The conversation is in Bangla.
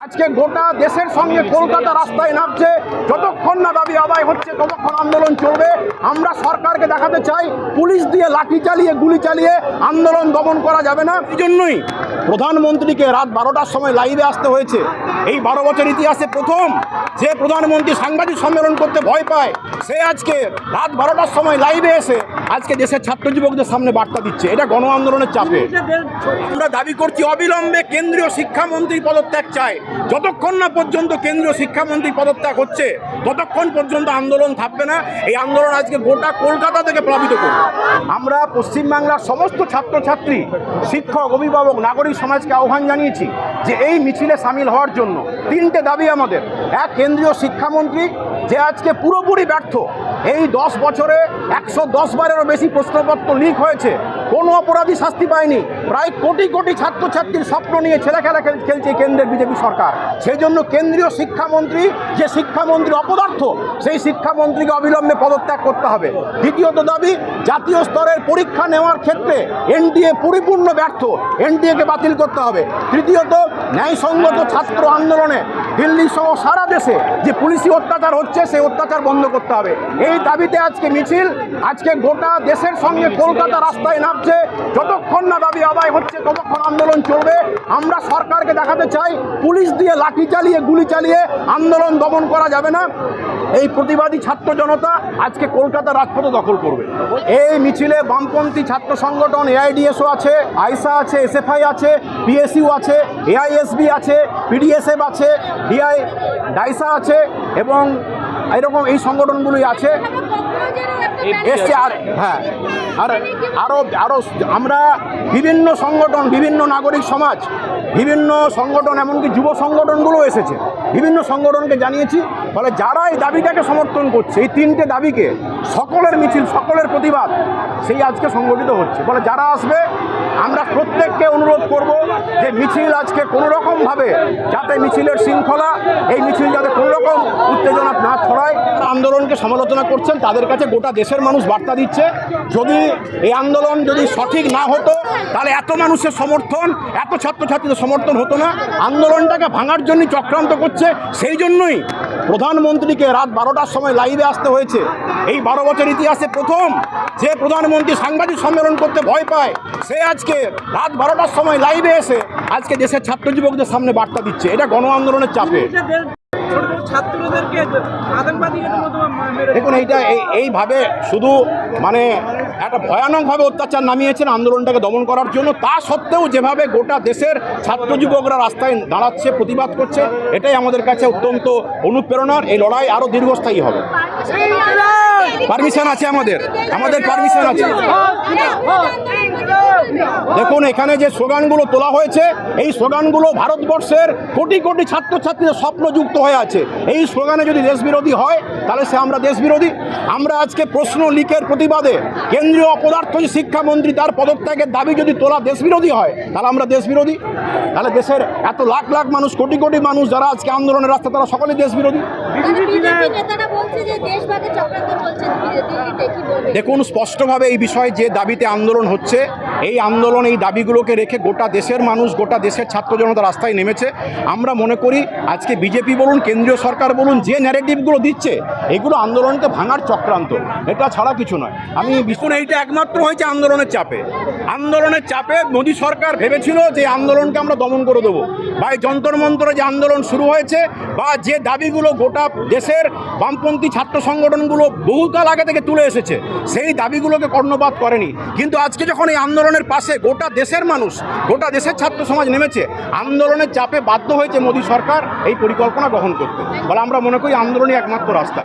আজকে গোটা দেশের সঙ্গে কলকাতা রাস্তায় নামছে। যতক্ষণ না দাবি আদায় হচ্ছে ততক্ষণ আন্দোলন চলবে। আমরা সরকারকে দেখাতে চাই পুলিশ দিয়ে লাঠি চালিয়ে গুলি চালিয়ে আন্দোলন দমন করা যাবে না। এই জন্যই প্রধানমন্ত্রীকে রাত 12টার সময় লাইভে আসতে হয়েছে। এই 12 বছর ইতিহাসে প্রথম যে প্রধানমন্ত্রী সাংবাদিক সম্মেলন করতে ভয় পায়, সে আজকে রাত 12টার সময় লাইভে এসে আজকে দেশের ছাত্র যুবকদের সামনে বার্তা দিচ্ছে। এটা গণ আন্দোলনের চাপে। আমরা দাবি করছি অবিলম্বে কেন্দ্রীয় শিক্ষামন্ত্রী পদত্যাগ চাই। যতক্ষণ না পর্যন্ত কেন্দ্রীয় শিক্ষামন্ত্রী পদত্যাগ হচ্ছে ততক্ষণ পর্যন্ত আন্দোলন থাকবে না। এই আন্দোলন আজকে গোটা কলকাতা থেকে প্লাবিত করবে। আমরা পশ্চিমবাংলার সমস্ত ছাত্রছাত্রী, শিক্ষক, অভিভাবক, নাগরিক সমাজকে আহ্বান জানিয়েছি যে এই মিছিলে সামিল হওয়ার জন্য। 3টে দাবি আমাদের। এক, কেন্দ্রীয় শিক্ষামন্ত্রী যে আজকে পুরোপুরি ব্যর্থ। এই 10 বছরে 110 বারেরও বেশি প্রশ্নপত্র লিক হয়েছে, কোনো অপরাধী শাস্তি পায়নি। প্রায় কোটি কোটি ছাত্রছাত্রীর স্বপ্ন নিয়ে ছেলেখেলা খেলছে কেন্দ্রের বিজেপি সরকার। সেই জন্য কেন্দ্রীয় শিক্ষামন্ত্রী, যে শিক্ষামন্ত্রী অপদার্থ, সেই শিক্ষামন্ত্রীকে অবিলম্বে পদত্যাগ করতে হবে। দ্বিতীয়ত দাবি, জাতীয় স্তরের পরীক্ষা নেওয়ার ক্ষেত্রে এনডিএ পরিপূর্ণ ব্যর্থ, এনডিএকে বাতিল করতে হবে। তৃতীয়ত, ন্যায়সঙ্গত ছাত্র আন্দোলনে দিল্লি সহ সারা দেশে যে পুলিশি অত্যাচার হচ্ছে সেই অত্যাচার বন্ধ করতে হবে। এই দাবিতে আজকে মিছিল। আজকে গোটা দেশের সঙ্গে কলকাতা রাস্তায় নামছে। যতক্ষণ না দাবি আদায় হচ্ছে ততক্ষণ আন্দোলন চলবে। আমরা সরকারকে দেখাতে চাই পুলিশ দিয়ে লাঠি চালিয়ে গুলি চালিয়ে আন্দোলন দমন করা যাবে না। এই প্রতিবাদী ছাত্র জনতা আজকে কলকাতা রাজপথ দখল করবে। এই মিছিলে বামপন্থী ছাত্র সংগঠন এআইডিএসও আছে, আইসা আছে, এসএফআই আছে, পিএসইউ আছে, এআইএসবি আছে, পিডিএসএফ আছে, ডাইসা আছে এবং এরকম এই সংগঠনগুলোই আছে এসছে। আর হ্যাঁ, আরও আমরা বিভিন্ন সংগঠন, বিভিন্ন নাগরিক সমাজ, বিভিন্ন সংগঠন, এমনকি যুব সংগঠনগুলো এসেছে। বিভিন্ন সংগঠনকে জানিয়েছি। ফলে যারা এই দাবিটাকে সমর্থন করছে, এই 3টে দাবিকে, সকলের মিছিল, সকলের প্রতিবাদ, সেই আজকে সংগঠিত হচ্ছে। ফলে যারা আসবে আমরা প্রত্যেককে অনুরোধ করব যে মিছিল আজকে কোনোরকমভাবে যাতে মিছিলের শৃঙ্খলা, এই মিছিল যাতে কোনোরকম উত্তেজনা না ছড়ায়। আন্দোলনকে সমালোচনা করছেন, তাদের কাছে গোটা দেশের মানুষ বার্তা দিচ্ছে যদি এই আন্দোলন যদি সঠিক না হতো তাহলে এত মানুষের সমর্থন, এত ছাত্রছাত্রীদের সমর্থন হতো না। আন্দোলনটাকে ভাঙার জন্য চক্রান্ত করছে। সেই জন্যই প্রধানমন্ত্রীকে রাত 12টার সময় লাইভে আসতে হয়েছে। এই 12 বছর ইতিহাসে প্রথম যে প্রধানমন্ত্রী সাংবাদিক সম্মেলন করতে ভয় পায়, সে আজকে রাত 12টার সময় লাইভে এসে আজকে দেশের ছাত্র যুবকদের সামনে বার্তা দিচ্ছে। এটা গণ আন্দোলনের চাপে। দেখুন, এইভাবে শুধু মানে একটা ভয়ানকভাবে অত্যাচার নামিয়েছেন আন্দোলনটাকে দমন করার জন্য। তা সত্ত্বেও যেভাবে গোটা দেশের ছাত্র যুবকরা রাস্তায় দাঁড়াচ্ছে, প্রতিবাদ করছে, এটাই আমাদের কাছে অত্যন্ত অনুপ্রেরণার। এই লড়াই আরও দীর্ঘস্থায়ী হবে। পারমিশন আছে, আমাদের পারমিশন আছে। দেখুন, এখানে যে স্লোগানগুলো তোলা হয়েছে, এই স্লোগানগুলো ভারতবর্ষের কোটি কোটি ছাত্রছাত্রীদের স্বপ্ন যুক্ত হয়ে আছে। এই স্লোগানে যদি দেশবিরোধী হয় তাহলে আমরা দেশবিরোধী। আমরা আজকে প্রশ্ন লিকের প্রতিবাদে কেন্দ্রীয় অপদার্থ যে শিক্ষামন্ত্রী, তার পদত্যাগের দাবি যদি তোলা দেশবিরোধী হয় তাহলে আমরা দেশবিরোধী। তাহলে দেশের এত লাখ লাখ মানুষ, কোটি কোটি মানুষ যারা আজকে আন্দোলনের রাস্তা, তারা সকলেই দেশবিরোধী। দেখুন, স্পষ্টভাবে এই বিষয়ে যে দাবিতে আন্দোলন হচ্ছে, এই আন্দোলন, এই দাবিগুলোকে রেখে গোটা দেশের মানুষ, গোটা দেশের ছাত্র জনতা রাস্তায় নেমেছে। আমরা মনে করি আজকে বিজেপি বলুন, কেন্দ্রীয় সরকার বলুন, যে ন্যারেটিভগুলো দিচ্ছে এগুলো আন্দোলনকে ভাঙার চক্রান্ত, এটা ছাড়া কিছু নয়। আমি বিষ্ণু, এইটা একমাত্র হয়েছে আন্দোলনের চাপে। আন্দোলনের চাপে মোদী সরকার ভেবেছিল যে আন্দোলনকে আমরা দমন করে দেবো, বা এই যন্তর মন্তরে যে আন্দোলন শুরু হয়েছে, বা যে দাবিগুলো গোটা দেশের বামপন্থী ছাত্র সংগঠনগুলো বহুকাল আগে থেকে তুলে এসেছে, সেই দাবিগুলোকে কর্ণপাত করেনি। কিন্তু আজকে যখন এই আন্দোলনের পাশে গোটা দেশের মানুষ, গোটা দেশের ছাত্র সমাজ নেমেছে, আন্দোলনের চাপে বাধ্য হয়েছে মোদী সরকার এই পরিকল্পনা গ্রহণ করতে। বলে আমরা মনে করি আন্দোলনই একমাত্র রাস্তা।